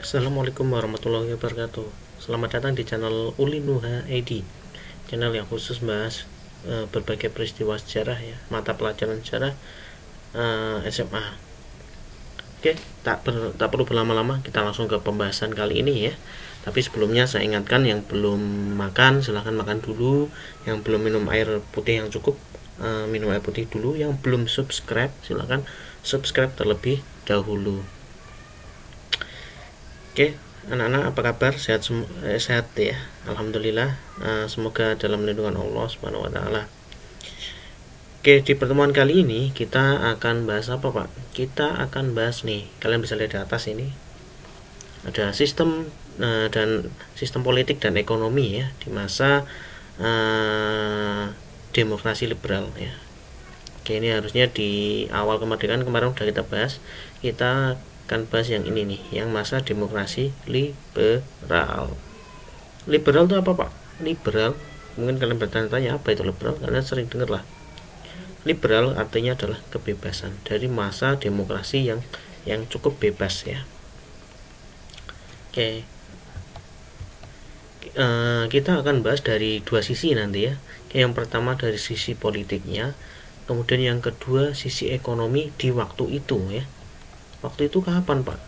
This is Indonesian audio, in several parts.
Assalamualaikum warahmatullahi wabarakatuh. Selamat datang di channel Uli Nuha ID, channel yang khusus bahas berbagai peristiwa sejarah ya, mata pelajaran sejarah SMA. Oke, tak perlu berlama-lama, kita langsung ke pembahasan kali ini ya. Tapi sebelumnya saya ingatkan, yang belum makan silahkan makan dulu, yang belum minum air putih yang cukup minum air putih dulu, yang belum subscribe silahkan subscribe terlebih dahulu. Oke, anak-anak apa kabar? Sehat ya. Alhamdulillah. Semoga dalam lindungan Allah Subhanahu wa taala. Oke, di pertemuan kali ini kita akan bahas apa, Pak? Kita akan bahas nih, kalian bisa lihat di atas ini. Ada sistem dan sistem politik dan ekonomi ya di masa demokrasi liberal ya. Oke, ini harusnya di awal kemerdekaan kemarin udah kita bahas. Kita akan bahas yang ini nih, yang masa demokrasi liberal. Liberal itu apa, Pak? Liberal, mungkin kalian bertanya-tanya apa itu liberal, kalian sering dengar lah. Liberal artinya adalah kebebasan, dari masa demokrasi yang cukup bebas ya. Oke, kita akan bahas dari dua sisi nanti ya. Yang pertama dari sisi politiknya, kemudian yang kedua sisi ekonomi di waktu itu ya. Waktu itu kapan, Pak?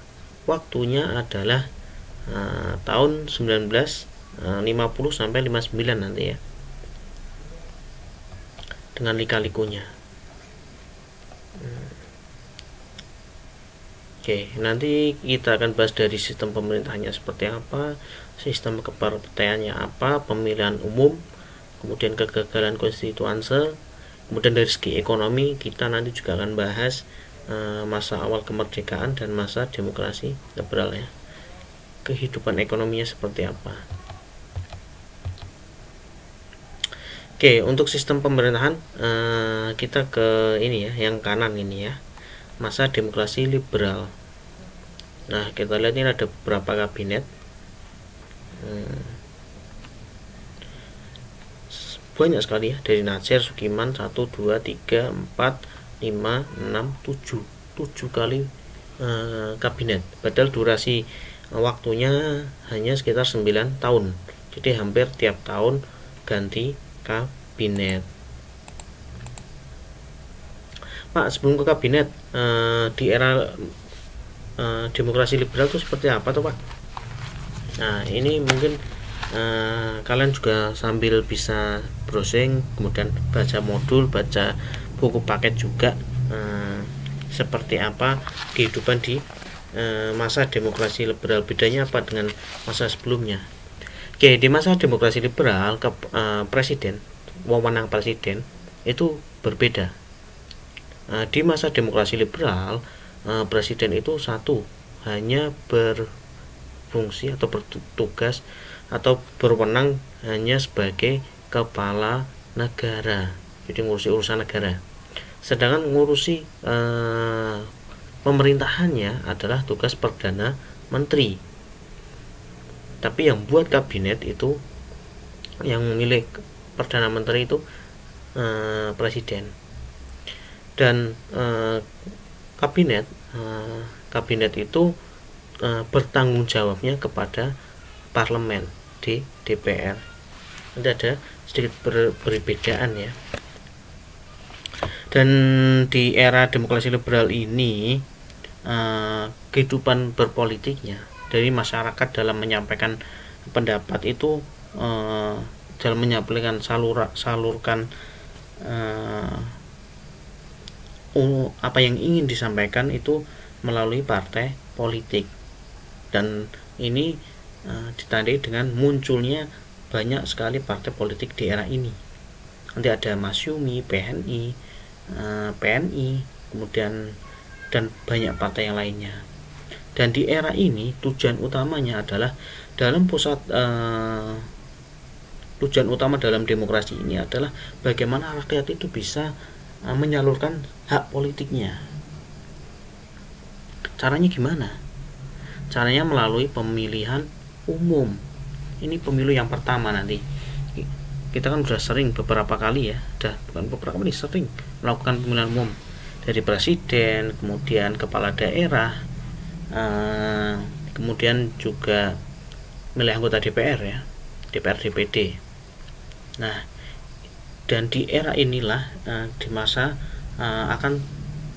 Waktunya adalah tahun 1950 sampai 59 nanti ya, dengan lika-likunya. Oke, nanti kita akan bahas dari sistem pemerintahnya seperti apa, sistem kepartaiannya apa, pemilihan umum, kemudian kegagalan konstituanse, kemudian dari segi ekonomi kita nanti juga akan bahas masa awal kemerdekaan dan masa demokrasi liberal ya, kehidupan ekonominya seperti apa. Oke, untuk sistem pemerintahan kita ke ini ya, yang kanan ini ya, masa demokrasi liberal. Nah, kita lihat ini ada beberapa kabinet. Banyak sekali ya, dari Nasir, Sukiman 1, 2, 3, 4, 5, 6, 7 kali kabinet. Padahal durasi waktunya hanya sekitar 9 tahun. Jadi hampir tiap tahun ganti kabinet. Pak, sebelum ke kabinet, di era demokrasi liberal itu seperti apa tuh, Pak? Nah, ini mungkin kalian juga sambil bisa browsing, kemudian baca modul, baca buku paket juga, seperti apa kehidupan di masa demokrasi liberal, bedanya apa dengan masa sebelumnya. Oke, di masa demokrasi liberal presiden, wewenang presiden itu berbeda. Di masa demokrasi liberal presiden itu hanya berfungsi atau bertugas atau berwenang hanya sebagai kepala negara, jadi ngurusi urusan negara. Sedangkan ngurusi pemerintahannya adalah tugas perdana menteri. Tapi yang buat kabinet itu, yang memilih perdana menteri itu presiden. Dan kabinet itu bertanggung jawabnya kepada parlemen di DPR. Nanti ada sedikit perbedaan ya. Dan di era demokrasi liberal ini kehidupan berpolitiknya dari masyarakat dalam menyampaikan pendapat itu, dalam menyampaikan salurkan apa yang ingin disampaikan itu melalui partai politik. Dan ini ditandai dengan munculnya banyak sekali partai politik di era ini. Nanti ada Masyumi, PNI, PNI, kemudian dan banyak partai yang lainnya. Dan di era ini tujuan utamanya adalah tujuan utama dalam demokrasi ini adalah bagaimana rakyat itu bisa menyalurkan hak politiknya. Caranya gimana? Caranya melalui pemilihan umum. Ini pemilu yang pertama nanti. Kita kan sudah sering beberapa kali ya, sering melakukan pemilihan umum, dari presiden, kemudian kepala daerah, kemudian juga milih anggota DPR ya, DPR DPD. Nah, dan di era inilah di masa akan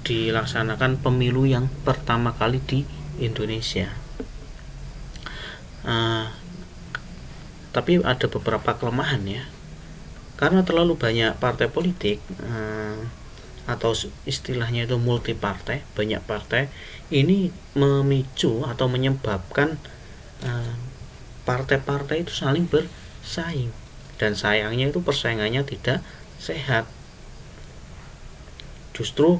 dilaksanakan pemilu yang pertama kali di Indonesia. Tapi ada beberapa kelemahan ya, karena terlalu banyak partai politik, atau istilahnya itu multi partai, banyak partai, ini memicu atau menyebabkan partai-partai itu saling bersaing, dan sayangnya itu persaingannya tidak sehat. Justru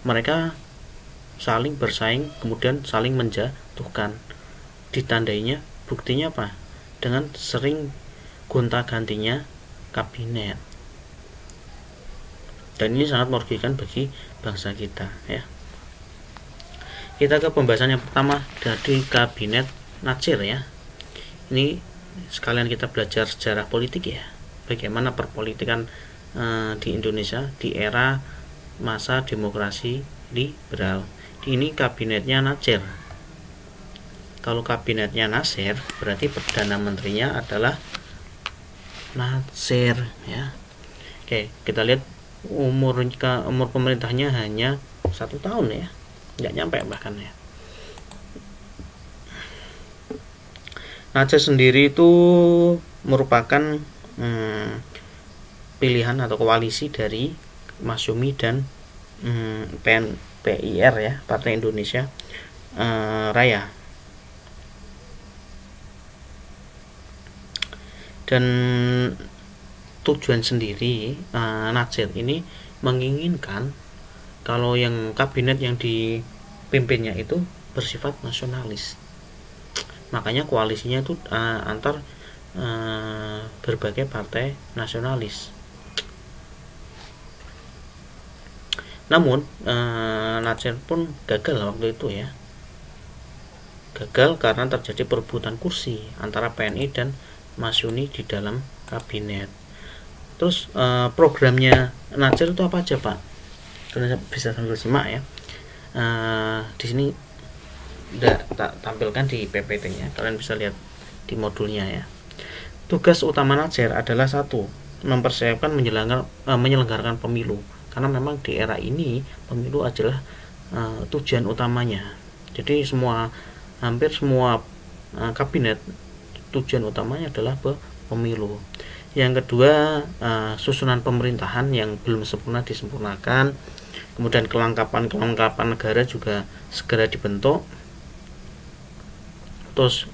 mereka saling bersaing kemudian saling menjatuhkan. Ditandainya buktinya apa? Dengan sering gonta-gantinya kabinet. Dan ini sangat merugikan bagi bangsa kita ya. Kita ke pembahasan yang pertama dari kabinet Natsir ya. Ini sekalian kita belajar sejarah politik ya, bagaimana perpolitikan di Indonesia di era masa demokrasi liberal. Ini kabinetnya Natsir. Kalau kabinetnya Nasir, berarti perdana menterinya adalah Natsir ya. Oke, kita lihat umur pemerintahnya hanya 1 tahun ya, nggak nyampe bahkan ya. Natsir sendiri itu merupakan pilihan atau koalisi dari Masyumi dan PIR ya, Partai Indonesia Raya. Dan tujuan sendiri Natsir ini menginginkan kalau yang kabinet yang dipimpinnya itu bersifat nasionalis. Makanya koalisinya itu antar berbagai partai nasionalis. Namun Natsir pun gagal waktu itu ya. Gagal karena terjadi perebutan kursi antara PNI dan Masyumi di dalam kabinet. Terus programnya Natsir itu apa aja Pak? Kalian bisa sambil simak ya. Di sini udah tak tampilkan di PPT-nya. Kalian bisa lihat di modulnya ya. Tugas utama Natsir adalah 1, mempersiapkan menyelenggarakan pemilu. Karena memang di era ini pemilu adalah tujuan utamanya. Jadi hampir semua kabinet tujuan utamanya adalah pemilu. Yang kedua, susunan pemerintahan yang belum sempurna disempurnakan. Kemudian kelengkapan negara juga segera dibentuk. Terus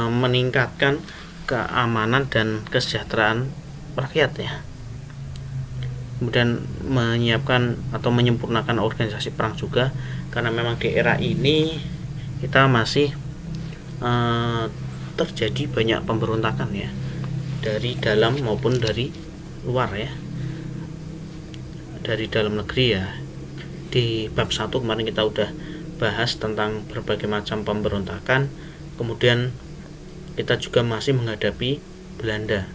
meningkatkan keamanan dan kesejahteraan rakyat ya. Kemudian menyiapkan atau menyempurnakan organisasi perang juga, karena memang di era ini kita masih terjadi banyak pemberontakan ya, dari dalam maupun dari luar ya, dari dalam negeri ya. Di bab 1 kemarin kita udah bahas tentang berbagai macam pemberontakan. Kemudian kita juga masih menghadapi Belanda.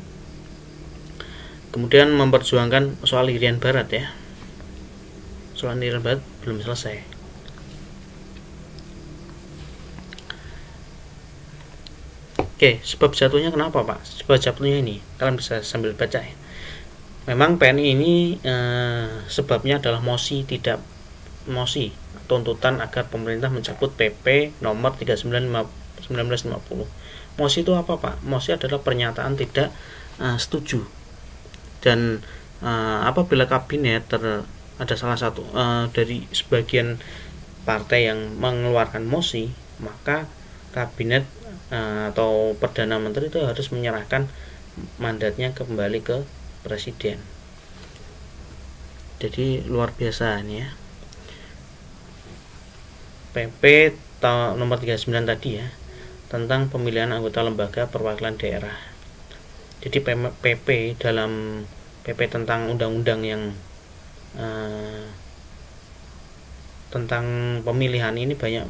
Kemudian memperjuangkan soal Irian Barat ya. Soal Irian Barat belum selesai. Oke, sebab jatuhnya kenapa Pak? Sebab jatuhnya ini, kalian bisa sambil baca ya. Memang PNI ini sebabnya adalah mosi tuntutan agar pemerintah mencabut PP nomor 39/1950. Mosi itu apa Pak? Mosi adalah pernyataan tidak setuju. Dan apabila kabinet ada salah satu dari sebagian partai yang mengeluarkan mosi, maka kabinet atau perdana menteri itu harus menyerahkan mandatnya kembali ke presiden. Jadi luar biasa ini ya. PP nomor 39 tadi ya, tentang pemilihan anggota lembaga perwakilan daerah. Jadi PP dalam PP tentang undang-undang yang tentang pemilihan ini banyak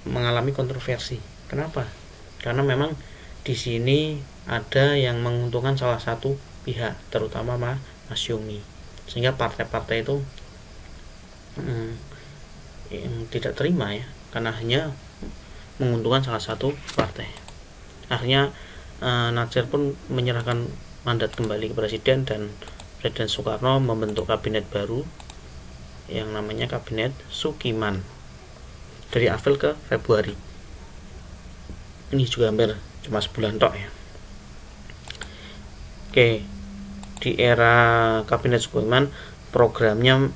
mengalami kontroversi. Kenapa? Karena memang di sini ada yang menguntungkan salah satu pihak, terutama Masyumi, sehingga partai-partai itu yang tidak terima ya, karena hanya menguntungkan salah satu partai. Akhirnya Nasir pun menyerahkan mandat kembali ke Presiden, dan Presiden Soekarno membentuk kabinet baru yang namanya Kabinet Sukiman dari April ke Februari. Ini juga hampir cuma sebulan tok ya. Oke, di era Kabinet Sukiman programnya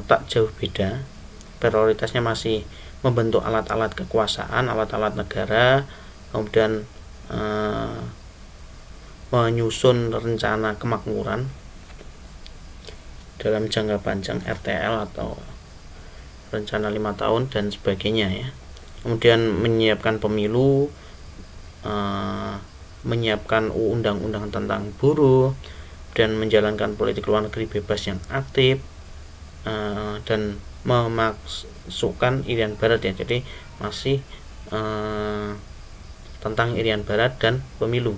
tak jauh beda. Prioritasnya masih membentuk alat-alat kekuasaan, alat-alat negara, kemudian menyusun rencana kemakmuran dalam jangka panjang RTL atau rencana 5 tahun dan sebagainya ya. Kemudian menyiapkan pemilu, menyiapkan undang-undang tentang buruh, dan menjalankan politik luar negeri bebas yang aktif, dan memasukkan Irian Barat ya. Jadi masih tentang Irian Barat dan pemilu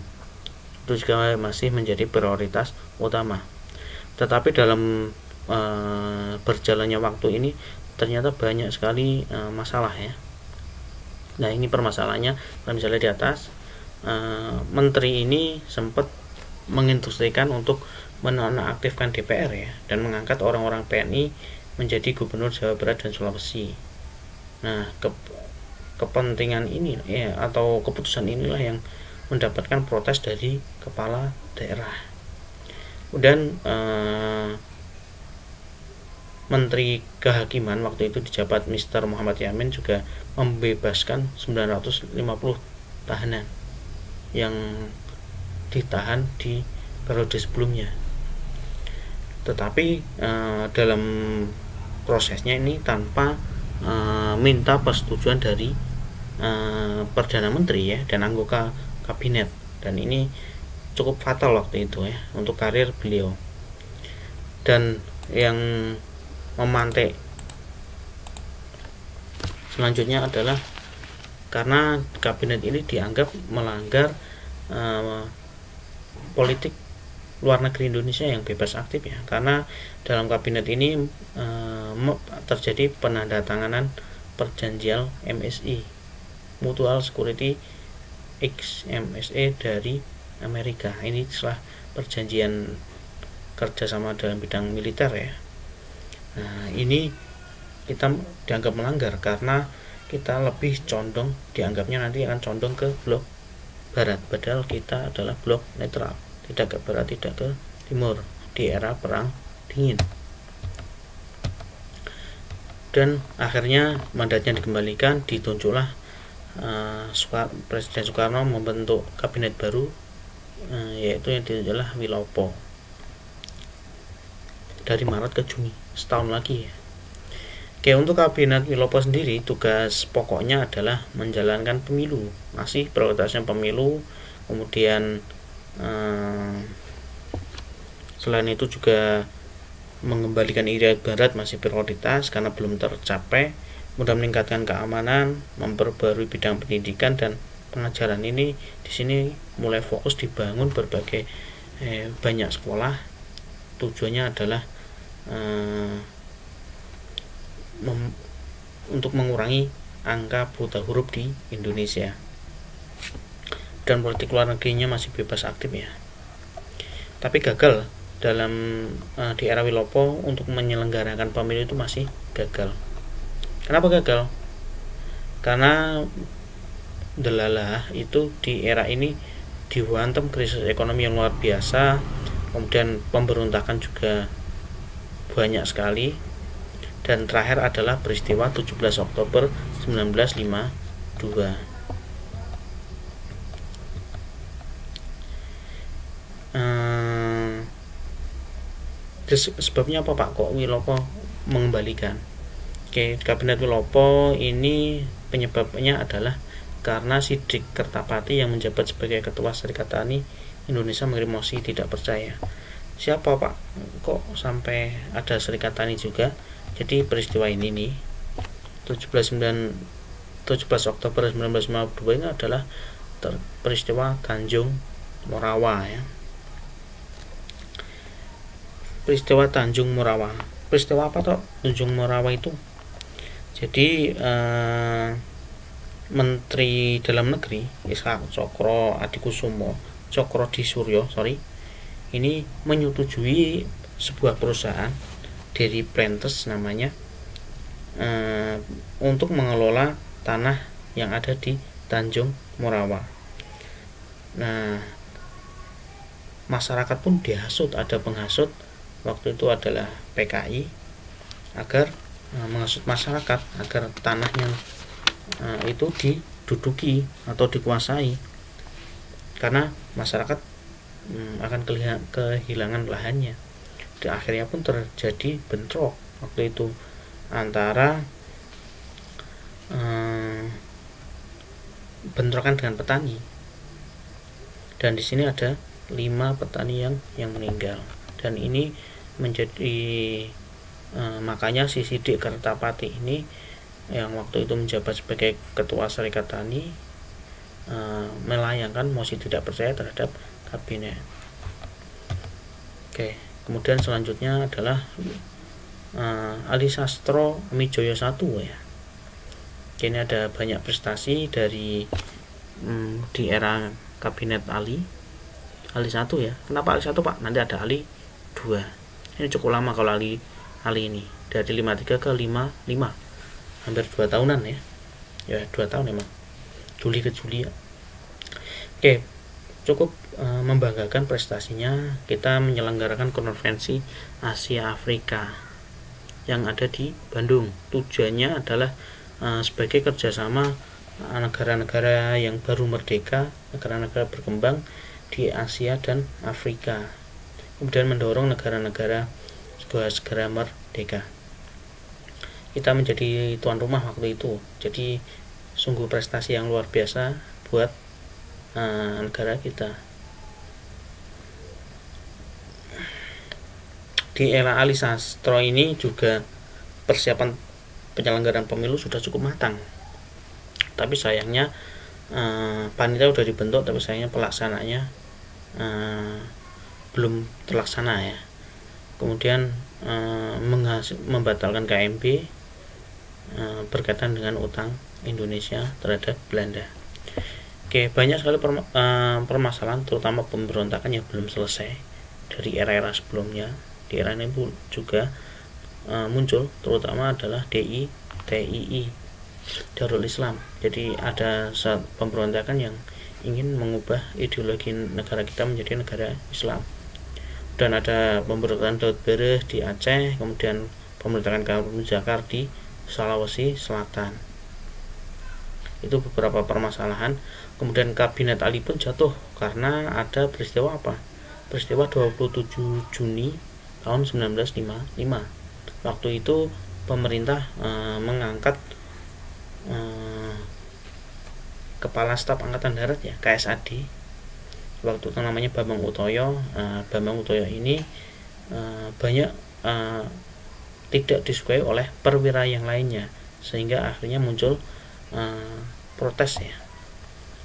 itu juga masih menjadi prioritas utama. Tetapi dalam berjalannya waktu ini ternyata banyak sekali masalah ya. Nah, ini permasalahannya. Misalnya di atas, menteri ini sempat menginstruksikan untuk menonaktifkan DPR ya, dan mengangkat orang-orang PNI menjadi gubernur Jawa Barat dan Sulawesi. Nah, kepentingan ini ya, atau keputusan inilah yang mendapatkan protes dari kepala daerah. Kemudian Menteri Kehakiman waktu itu dijabat Mr. Muhammad Yamin juga membebaskan 950 tahanan yang ditahan di periode sebelumnya. Tetapi dalam prosesnya ini tanpa minta persetujuan dari Perdana Menteri ya dan anggota kabinet, dan ini cukup fatal waktu itu ya untuk karir beliau. Dan yang memantik selanjutnya adalah karena kabinet ini dianggap melanggar politik luar negeri Indonesia yang bebas aktif ya, karena dalam kabinet ini terjadi penandatanganan perjanjian MSI, Mutual Security X MSA dari Amerika. Ini setelah perjanjian kerjasama dalam bidang militer ya. Nah, ini kita dianggap melanggar karena kita lebih condong, dianggapnya nanti akan condong ke blok barat, padahal kita adalah blok netral, tidak ke barat, tidak ke timur di era perang dingin. Dan akhirnya mandatnya dikembalikan, ditunjuklah Presiden Soekarno membentuk kabinet baru, yaitu yang ditunjuklah Wilopo dari Maret ke Juni, setahun lagi ya. Oke, untuk kabinet Wilopo sendiri tugas pokoknya adalah menjalankan pemilu, masih prioritasnya pemilu. Kemudian selain itu juga mengembalikan Irian Barat masih prioritas karena belum tercapai. Kemudian meningkatkan keamanan, memperbarui bidang pendidikan dan pengajaran. Ini di sini mulai fokus dibangun berbagai banyak sekolah. Tujuannya adalah untuk mengurangi angka buta huruf di Indonesia. Dan politik luar negerinya masih bebas aktif ya. Tapi gagal dalam di era Wilopo untuk menyelenggarakan pemilu itu masih gagal. Kenapa gagal? Karena delalah itu di era ini dihantam krisis ekonomi yang luar biasa, kemudian pemberontakan juga banyak sekali, dan terakhir adalah peristiwa 17 Oktober 1952. Sebabnya apa Pak kok Wilopo mengembalikan? Oke, kabinet Wilopo ini penyebabnya adalah karena Sidik Kertapati yang menjabat sebagai ketua Serikat Tani Indonesia mengirim mosi tidak percaya. Siapa Pak? Kok sampai ada Serikat Tani juga? Jadi peristiwa ini nih 17 Oktober 1952 ini adalah peristiwa Tanjung Morawa ya. Peristiwa Tanjung Morawa. Peristiwa apa toh Tanjung Morawa itu? Jadi Menteri Dalam Negeri Ishak Cokro Adikusumo Cokro Di Suryo ini menyetujui sebuah perusahaan dari Plentes namanya untuk mengelola tanah yang ada di Tanjung Morawa. Nah, masyarakat pun dihasut, ada penghasut waktu itu adalah PKI agar menghasut masyarakat agar tanahnya itu diduduki atau dikuasai, karena masyarakat akan kehilangan lahannya. Dan akhirnya pun terjadi bentrok waktu itu antara bentrokan dengan petani, dan di sini ada 5 petani yang meninggal, dan ini menjadi makanya si Sidik Kertapati ini yang waktu itu menjabat sebagai ketua Serikat Tani melayangkan mosi tidak percaya terhadap kabinet. Oke, kemudian selanjutnya adalah Ali Sastro Mijoyo I ya. Ini ada banyak prestasi dari di era kabinet Ali 1 ya. Kenapa Ali 1 Pak? Nanti ada Ali 2. Ini cukup lama kalau Ali ini dari 53 ke 55, hampir 2 tahunan ya. Ya 2 tahun emang, Juli ke Juli ya. Oke, cukup membanggakan prestasinya. Kita menyelenggarakan konferensi Asia Afrika yang ada di Bandung. Tujuannya adalah sebagai kerjasama negara-negara yang baru merdeka, negara-negara berkembang di Asia dan Afrika, kemudian mendorong negara-negara segera merdeka. Kita menjadi tuan rumah waktu itu, jadi sungguh prestasi yang luar biasa buat negara kita. Di era Ali Sastro ini juga persiapan penyelenggaraan pemilu sudah cukup matang, tapi sayangnya panitia sudah dibentuk, tapi sayangnya pelaksananya belum terlaksana ya. Kemudian membatalkan KMB berkaitan dengan utang Indonesia terhadap Belanda. Oke, banyak sekali permasalahan, terutama pemberontakan yang belum selesai dari era-era sebelumnya. Di era ini juga muncul, terutama adalah DII Darul Islam. Jadi ada pemberontakan yang ingin mengubah ideologi negara kita menjadi negara Islam. Dan ada pemberontakan Daud Bereh di Aceh, kemudian pemberontakan Kampung Jakar di Sulawesi Selatan. Itu beberapa permasalahan. Kemudian kabinet Ali pun jatuh karena ada peristiwa apa? Peristiwa 27 Juni tahun 1955. Waktu itu pemerintah mengangkat Kepala Staf Angkatan Darat ya, KSAD. Waktu itu namanya Bambang Utoyo. Bambang Utoyo ini banyak tidak disukai oleh perwira yang lainnya, sehingga akhirnya muncul protes ya,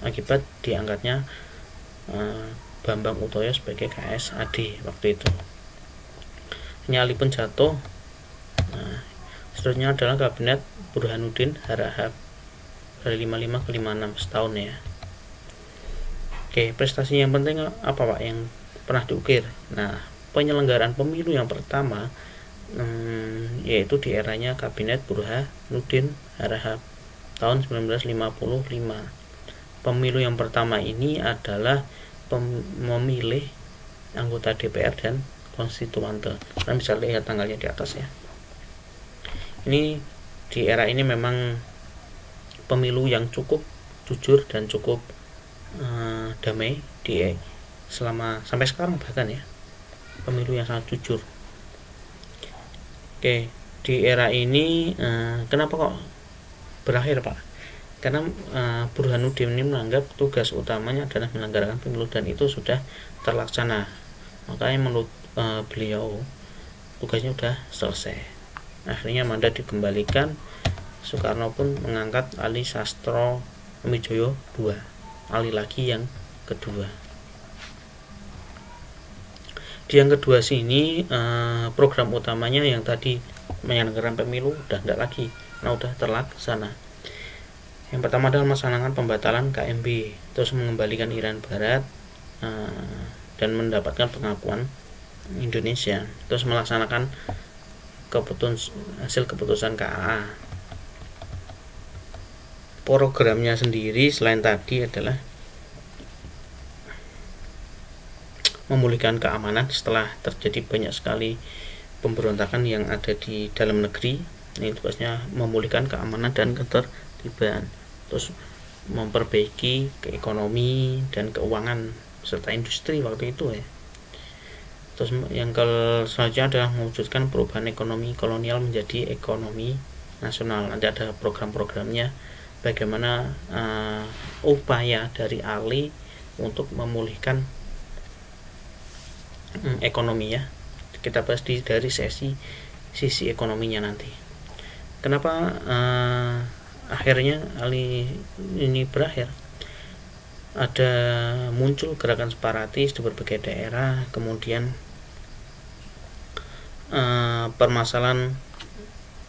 akibat diangkatnya Bambang Utoyo sebagai KSAD waktu itu. Nyali pun jatuh. Seterusnya adalah kabinet Burhanuddin Harahap dari 55 ke 56 setahun ya. Oke, prestasi yang penting apa Pak yang pernah diukir? Nah, penyelenggaraan pemilu yang pertama yaitu di eranya kabinet Burhanuddin Harahap tahun 1955. Pemilu yang pertama ini adalah memilih anggota DPR dan konstituante. Kalian bisa lihat tanggalnya di atas ya. Ini di era ini memang pemilu yang cukup jujur dan cukup damai selama sampai sekarang bahkan ya, pemilu yang sangat jujur. Oke, di era ini kenapa kok berakhir Pak? Karena Burhanuddin ini menganggap tugas utamanya adalah menyelenggarakan pemilu dan itu sudah terlaksana. Makanya menurut beliau tugasnya sudah selesai. Akhirnya mandat dikembalikan. Soekarno pun mengangkat Ali Sastro Mijoyo II, Ali lagi yang kedua. Di yang kedua sini program utamanya yang tadi menyelenggarakan pemilu udah tidak lagi, udah terlaksana. Yang pertama adalah melaksanakan pembatalan KMB, terus mengembalikan Irian Barat dan mendapatkan pengakuan Indonesia, terus melaksanakan hasil keputusan KAA. Programnya sendiri selain tadi adalah memulihkan keamanan setelah terjadi banyak sekali pemberontakan yang ada di dalam negeri. Ini tugasnya memulihkan keamanan dan ketertiban, terus memperbaiki ekonomi dan keuangan serta industri waktu itu ya. Terus yang selanjutnya adalah mewujudkan perubahan ekonomi kolonial menjadi ekonomi nasional. Nanti ada program-programnya bagaimana upaya dari Ali untuk memulihkan ekonomi ya. Kita bahas dari sisi ekonominya nanti. Kenapa akhirnya Ali ini berakhir? Ada muncul gerakan separatis di berbagai daerah, kemudian permasalahan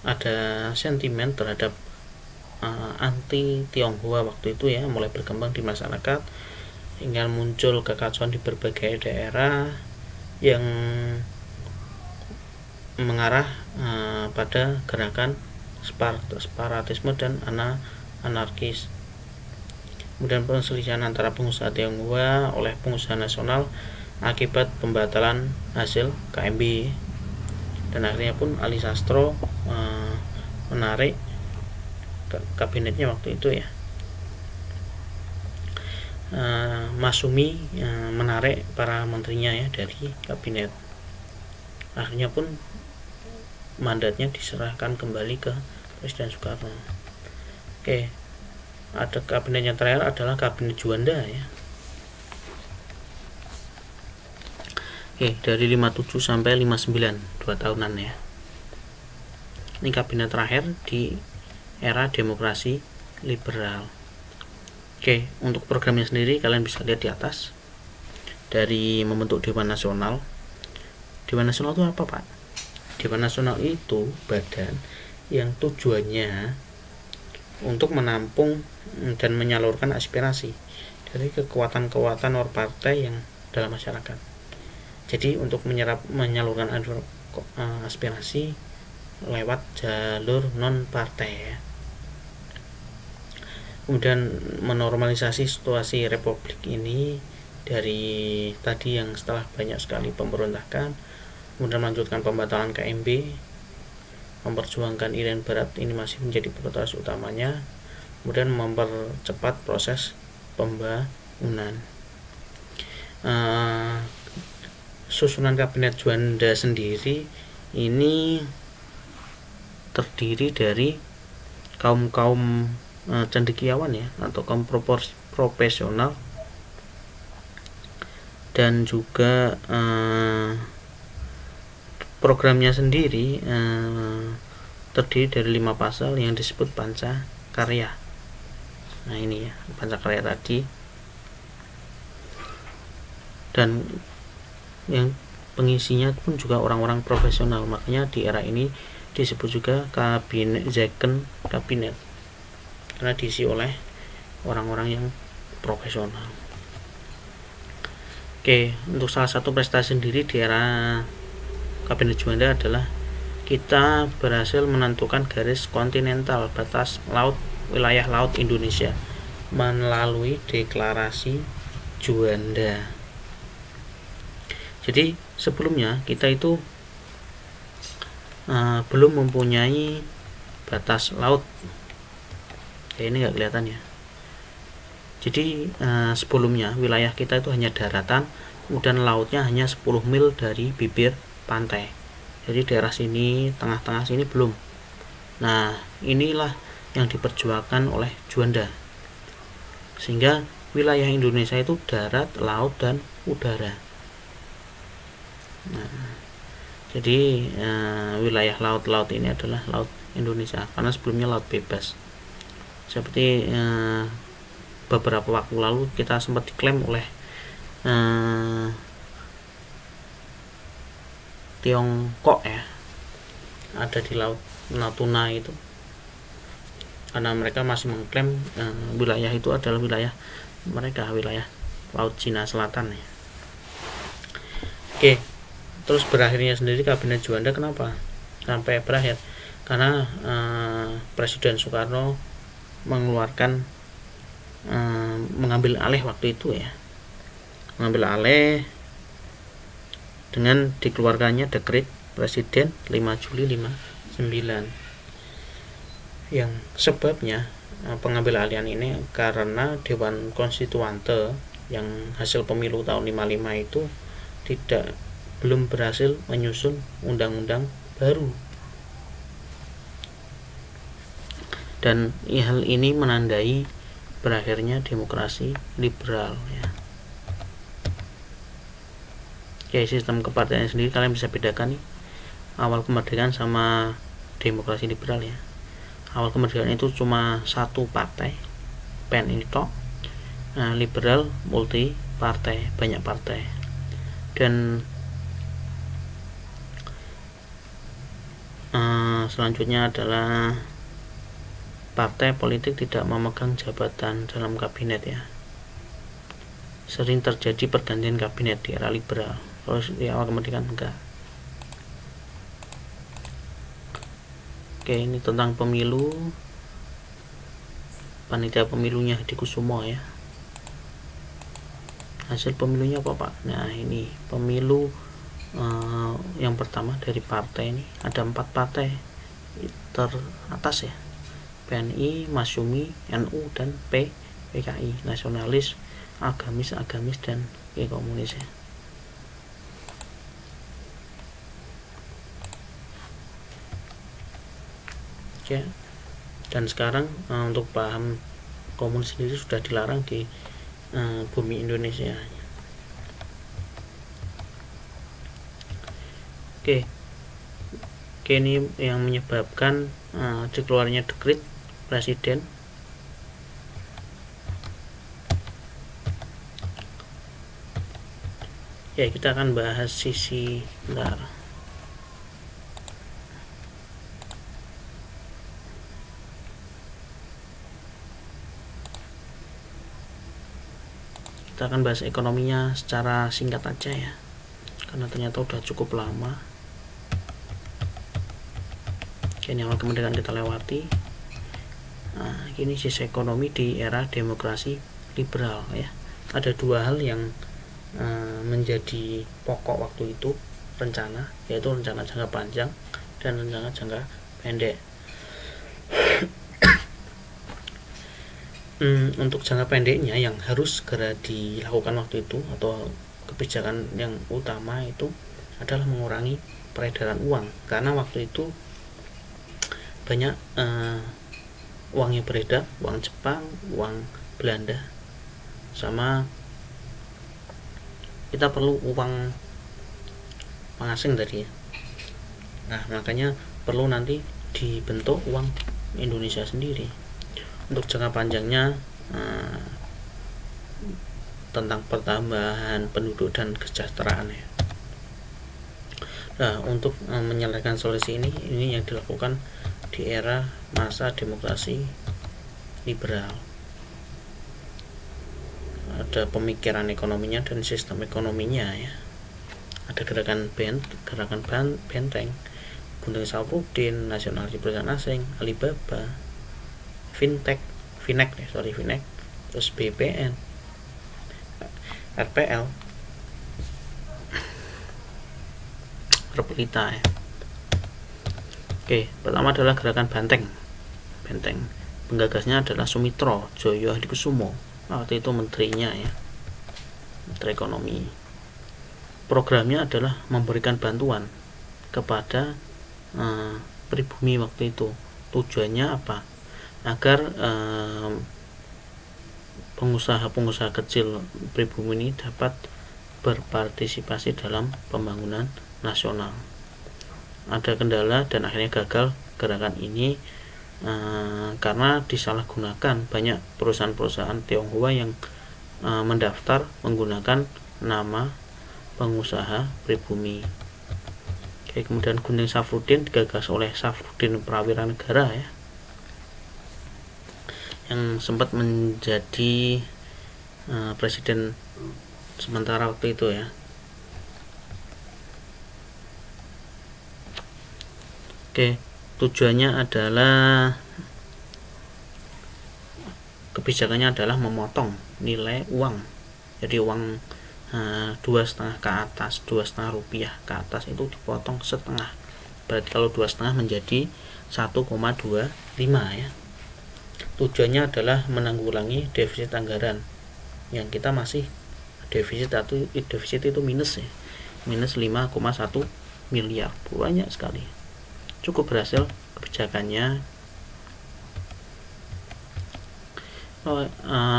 ada sentimen terhadap anti Tionghoa waktu itu ya, mulai berkembang di masyarakat hingga muncul kekacauan di berbagai daerah yang mengarah pada gerakan separatisme dan anarkis. Kemudian perselisihan antara pengusaha Tionghoa oleh pengusaha nasional akibat pembatalan hasil KMB, dan akhirnya pun Ali Sastro menarik kabinetnya waktu itu ya. Masumi menarik para menterinya ya dari kabinet. Akhirnya pun mandatnya diserahkan kembali ke Presiden Soekarno. Oke, ada kabinet yang terakhir adalah kabinet Juanda ya. Oke, dari 57 sampai 59, 2 tahunan ya. Ini kabinet terakhir di era demokrasi liberal. Oke, untuk programnya sendiri kalian bisa lihat di atas. Dari membentuk Dewan Nasional. Dewan Nasional itu apa, Pak? Dewan Nasional itu badan yang tujuannya untuk menampung dan menyalurkan aspirasi dari kekuatan-kekuatan or partai yang dalam masyarakat. Jadi untuk menyalurkan aspirasi lewat jalur non partai ya. Kemudian menormalisasi situasi republik ini dari tadi yang setelah banyak sekali pemberontakan, kemudian melanjutkan pembatalan KMB, memperjuangkan Irian Barat ini masih menjadi prioritas utamanya, kemudian mempercepat proses pembangunan. Susunan kabinet Juanda sendiri ini terdiri dari kaum cendekiawan ya, atau kaum profesional, dan juga programnya sendiri terdiri dari 5 pasal yang disebut Pancakarya. Nah ini ya, Pancakarya tadi, dan yang pengisinya pun juga orang-orang profesional, makanya di era ini disebut juga kabinet Second Kabinet karena diisi oleh orang-orang yang profesional. Oke, untuk salah satu prestasi sendiri di era Kabinet Juanda adalah kita berhasil menentukan garis kontinental batas laut wilayah laut Indonesia melalui deklarasi Juanda. Jadi sebelumnya kita itu belum mempunyai batas laut ya, ini nggak kelihatan ya. Jadi sebelumnya wilayah kita itu hanya daratan, kemudian lautnya hanya 10 mil dari bibir pantai. Jadi daerah sini, tengah-tengah sini belum. Nah inilah yang diperjuangkan oleh Juanda, sehingga wilayah Indonesia itu darat, laut, dan udara. Nah, jadi wilayah laut ini adalah laut Indonesia karena sebelumnya laut bebas. Seperti beberapa waktu lalu kita sempat diklaim oleh Tiongkok ya, ada di laut Natuna itu karena mereka masih mengklaim wilayah itu adalah wilayah mereka, wilayah Laut Cina Selatan ya. Oke, terus berakhirnya sendiri Kabinet Juanda kenapa sampai berakhir? Karena Presiden Soekarno mengeluarkan mengambil alih waktu itu ya, mengambil alih dengan dikeluarkannya dekret Presiden 5 Juli 59, yang sebabnya pengambil alihan ini karena Dewan Konstituante yang hasil pemilu tahun 55 itu belum berhasil menyusun undang-undang baru, dan hal ini menandai berakhirnya demokrasi liberal ya. Oke, sistem kepartaian sendiri kalian bisa bedakan nih awal kemerdekaan sama demokrasi liberal ya. Awal kemerdekaan itu cuma satu partai, PEN ini tok. Nah, liberal multi partai, banyak partai. Dan selanjutnya adalah partai politik tidak memegang jabatan dalam kabinet ya. Sering terjadi pergantian kabinet di era liberal. Kalau di awal kemerdekaan enggak. Oke, ini tentang pemilu. Panitia pemilunya Hadikusumo ya. Hasil pemilunya apa Pak? Nah, ini pemilu yang pertama dari partai ini ada 4 partai teratas ya. PNI, Masyumi, NU, dan PKI, nasionalis, agamis, dan komunis ya. Oke. Dan sekarang untuk paham komunis sendiri sudah dilarang di bumi Indonesia. Oke, ini yang menyebabkan dikeluarnya dekret Presiden. Ya, kita akan bahas sisi bentar. Kita akan bahas ekonominya secara singkat aja ya, karena ternyata udah cukup lama. Ini awal kemerdekaan kita lewati. Nah, ini sisi ekonomi di era demokrasi liberal ya. Ada 2 hal yang menjadi pokok waktu itu rencana, yaitu rencana jangka panjang dan rencana jangka pendek. Untuk jangka pendeknya yang harus segera dilakukan waktu itu atau kebijakan yang utama itu adalah mengurangi peredaran uang, karena waktu itu banyak uang yang beredar, uang Jepang, uang Belanda, sama kita perlu uang asing tadi ya. Nah, makanya perlu nanti dibentuk uang Indonesia sendiri. Untuk jangka panjangnya tentang pertambahan penduduk dan kesejahteraan ya. Nah, untuk menyelesaikan solusi ini yang dilakukan di era masa demokrasi liberal. Ada pemikiran ekonominya dan sistem ekonominya ya. Ada gerakan benteng, Gunting Safruddin, nasionalis perusahaan asing, Alibaba, Finek, terus BPN, RPL, Repelita ya. Oke, pertama adalah gerakan benteng. Penggagasnya adalah Sumitro Joyo Hadikusumo. Waktu itu menterinya ya, Menteri Ekonomi. Programnya adalah memberikan bantuan kepada pribumi waktu itu. Tujuannya apa? Agar pengusaha-pengusaha kecil pribumi ini dapat berpartisipasi dalam pembangunan nasional. Ada kendala dan akhirnya gagal gerakan ini karena disalahgunakan banyak perusahaan-perusahaan Tionghoa yang mendaftar menggunakan nama pengusaha pribumi. Oke, kemudian Gunting Safruddin digagas oleh Safruddin Prawira Negara ya. yang sempat menjadi presiden sementara waktu itu ya. Oke, tujuannya adalah kebijakannya adalah memotong nilai uang. Jadi uang 2,5 ke atas, 2,5 rupiah ke atas itu dipotong setengah. Berarti kalau 2,5 menjadi 1,25 ya. Tujuannya adalah menanggulangi defisit anggaran yang kita masih defisit itu minus ya, minus 5,1 miliar, banyak sekali. Cukup berhasil kebijakannya.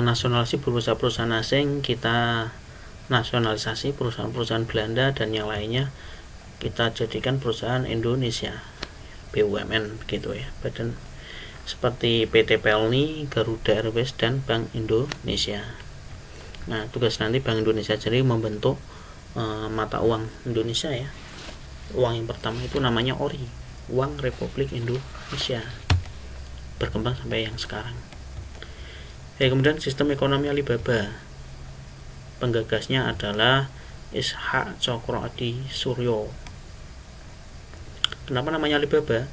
Nasionalisasi perusahaan asing, kita nasionalisasi perusahaan-perusahaan Belanda dan yang lainnya kita jadikan perusahaan Indonesia, BUMN gitu ya, badan seperti PT Pelni, Garuda Airways dan Bank Indonesia. Nah, tugas nanti Bank Indonesia jadi membentuk mata uang Indonesia ya. Uang yang pertama itu namanya ORI, Uang Republik Indonesia, berkembang sampai yang sekarang. Kemudian sistem ekonomi Alibaba, penggagasnya adalah Ishak Cokro Adi Suryo. Kenapa namanya Alibaba?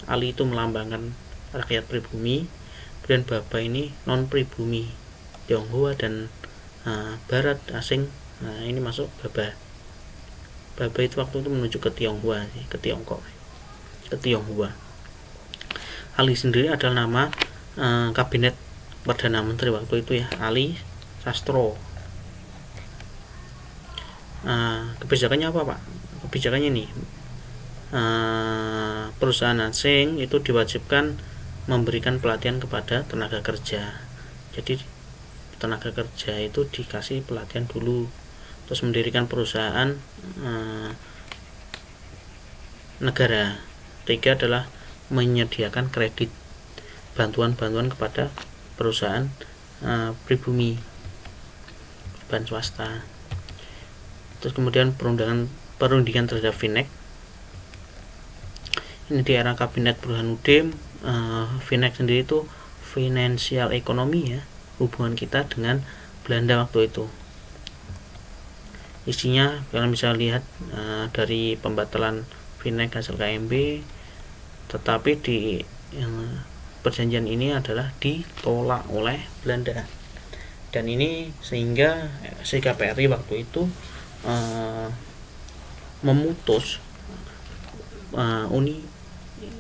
Ali itu melambangkan rakyat pribumi, kemudian Baba ini non pribumi, Tionghoa dan Barat asing. Nah, ini masuk Baba. Baba itu waktu itu menuju ke Tionghoa, ke Tiongkok, ke Tionghoa. Ali sendiri adalah nama kabinet Perdana Menteri waktu itu ya, Ali Sastro. Kebijakannya apa Pak? Kebijakannya ini perusahaan asing itu diwajibkan memberikan pelatihan kepada tenaga kerja. Jadi tenaga kerja itu dikasih pelatihan dulu, terus mendirikan perusahaan negara. Ketiga adalah menyediakan kredit bantuan-bantuan kepada perusahaan pribumi, bank swasta. Terus kemudian perundingan terhadap FINEK. Ini di era kabinet Burhanuddin. FINEK sendiri itu financial economy ya, hubungan kita dengan Belanda waktu itu. Isinya kalian bisa lihat dari pembatalan FINEK hasil KMB, tetapi di perjanjian ini adalah ditolak oleh Belanda, dan ini sehingga CKPRI waktu itu memutus Uni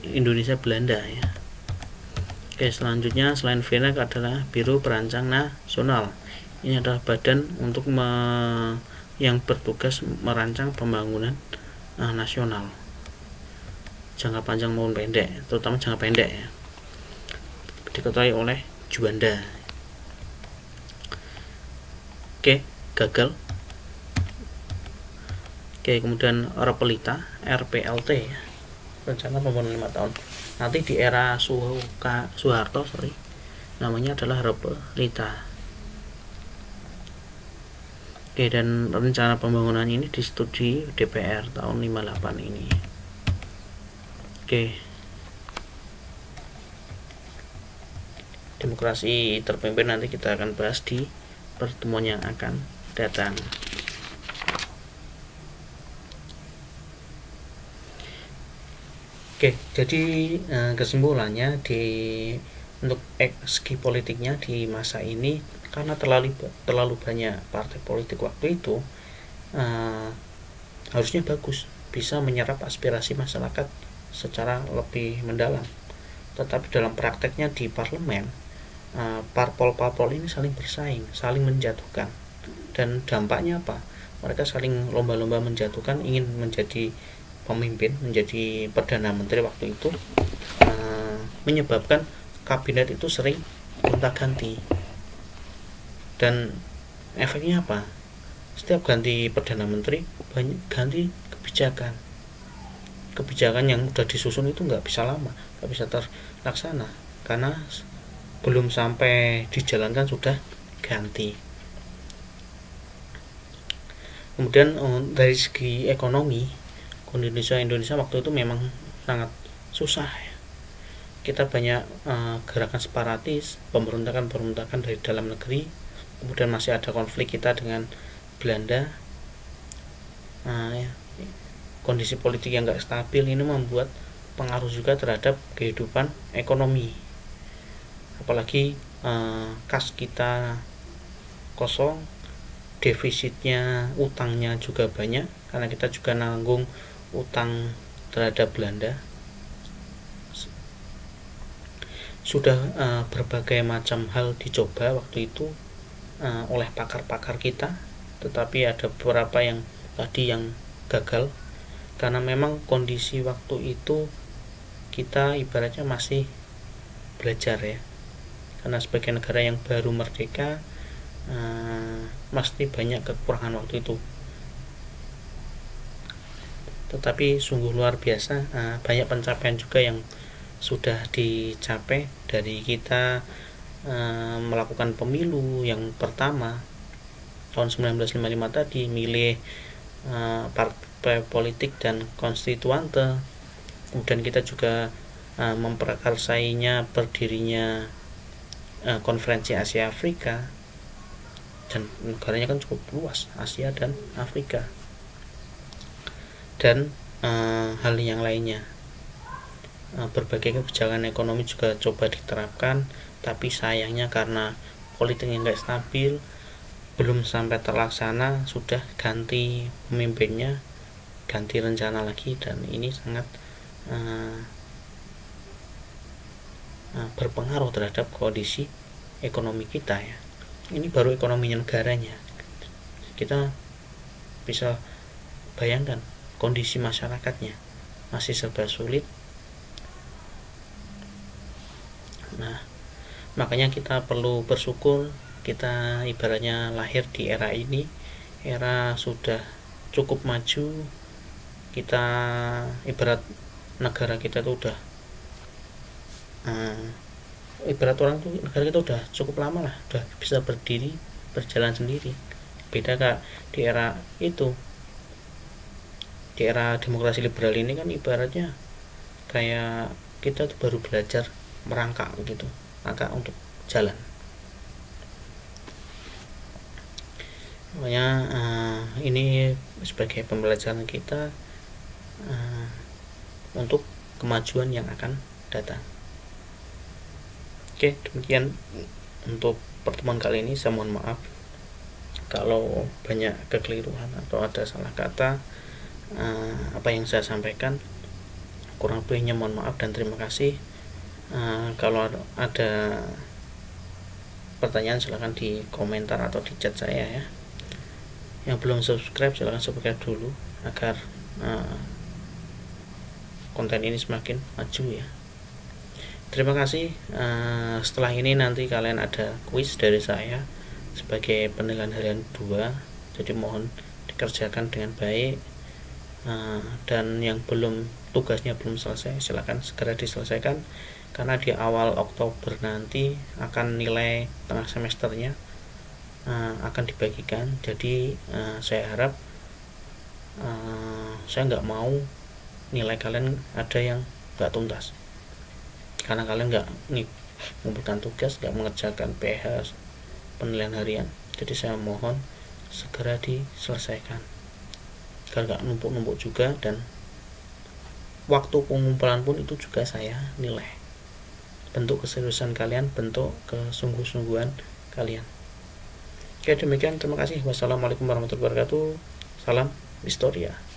Indonesia Belanda ya. Oke, selanjutnya selain FINEK adalah Biro Perancang Nasional. Ini adalah badan untuk yang bertugas merancang pembangunan nasional, jangka panjang maupun pendek, terutama jangka pendek ya. Diketuai oleh Juanda. Oke, gagal. Oke, kemudian Repelita, RPLT ya, rencana pembangunan 5 tahun. Nanti di era Soeharto namanya adalah Repelita. Oke, dan rencana pembangunan ini disetujui DPR tahun 58 ini. Oke, demokrasi terpimpin nanti kita akan bahas di pertemuan yang akan datang. Oke, jadi kesimpulannya untuk segi politiknya di masa ini, karena terlalu banyak partai politik waktu itu, harusnya bagus, bisa menyerap aspirasi masyarakat secara lebih mendalam. Tetapi dalam prakteknya di parlemen, parpol-parpol ini saling bersaing, saling menjatuhkan, dan dampaknya apa? Mereka saling lomba-lomba menjatuhkan, ingin menjadi pemimpin, menjadi perdana menteri waktu itu, menyebabkan kabinet itu sering gonta-ganti. Dan efeknya apa? Setiap ganti perdana menteri, banyak ganti kebijakan yang sudah disusun itu nggak bisa lama, nggak bisa terlaksana, karena belum sampai dijalankan sudah ganti. Kemudian dari segi ekonomi, Indonesia waktu itu memang sangat susah ya. kita banyak gerakan separatis, pemberontakan dari dalam negeri, kemudian masih ada konflik kita dengan Belanda. Ya, kondisi politik yang gak stabil ini membuat pengaruh juga terhadap kehidupan ekonomi, apalagi kas kita kosong, defisitnya, utangnya juga banyak karena kita juga nanggung utang terhadap Belanda. Sudah berbagai macam hal dicoba waktu itu oleh pakar-pakar kita, tetapi ada beberapa yang tadi yang gagal karena memang kondisi waktu itu kita ibaratnya masih belajar ya, karena sebagai negara yang baru merdeka pasti banyak kekurangan waktu itu, tetapi sungguh luar biasa, banyak pencapaian juga yang sudah dicapai dari kita melakukan pemilu yang pertama tahun 1955 tadi, milih partai politik dan konstituante, kemudian kita juga memprakarsainya berdirinya konferensi Asia Afrika, dan negaranya kan cukup luas, Asia dan Afrika, dan hal yang lainnya. Berbagai kebijakan ekonomi juga coba diterapkan, tapi sayangnya karena politik yang gak stabil, belum sampai terlaksana sudah ganti pemimpinnya, ganti rencana lagi, dan ini sangat berpengaruh terhadap kondisi ekonomi kita ya. Ini baru ekonominya negaranya, kita bisa bayangkan kondisi masyarakatnya masih serba sulit. Nah, makanya kita perlu bersyukur, kita ibaratnya lahir di era ini, era sudah cukup maju. Kita ibarat negara kita tuh udah ibarat orang tuh negara kita udah cukup lama lah, udah bisa berdiri, berjalan sendiri. Beda kak di era itu, di era demokrasi liberal ini kan ibaratnya kayak kita tuh baru belajar merangkak gitu, langkah untuk jalan. Makanya ini sebagai pembelajaran kita untuk kemajuan yang akan datang. Oke, demikian untuk pertemuan kali ini. Saya mohon maaf kalau banyak kekeliruan atau ada salah kata apa yang saya sampaikan. Kurang lebihnya mohon maaf dan terima kasih. Kalau ada pertanyaan silahkan di komentar atau di chat saya ya. Yang belum subscribe silahkan subscribe dulu agar konten ini semakin maju ya. Terima kasih. Setelah ini nanti kalian ada kuis dari saya sebagai penilaian harian 2, jadi mohon dikerjakan dengan baik. Dan yang tugasnya belum selesai silahkan segera diselesaikan, karena di awal Oktober nanti akan nilai tengah semesternya akan dibagikan. Jadi saya harap saya nggak mau nilai kalian ada yang nggak tuntas, karena kalian nggak mengumpulkan tugas, nggak mengerjakan PH penilaian harian. Jadi saya mohon segera diselesaikan agar nggak numpuk-numpuk juga, dan waktu pengumpulan pun itu juga saya nilai. Bentuk keseriusan kalian, bentuk kesungguh-sungguhan kalian. Oke, demikian, terima kasih. Wassalamualaikum warahmatullahi wabarakatuh. Salam Historia.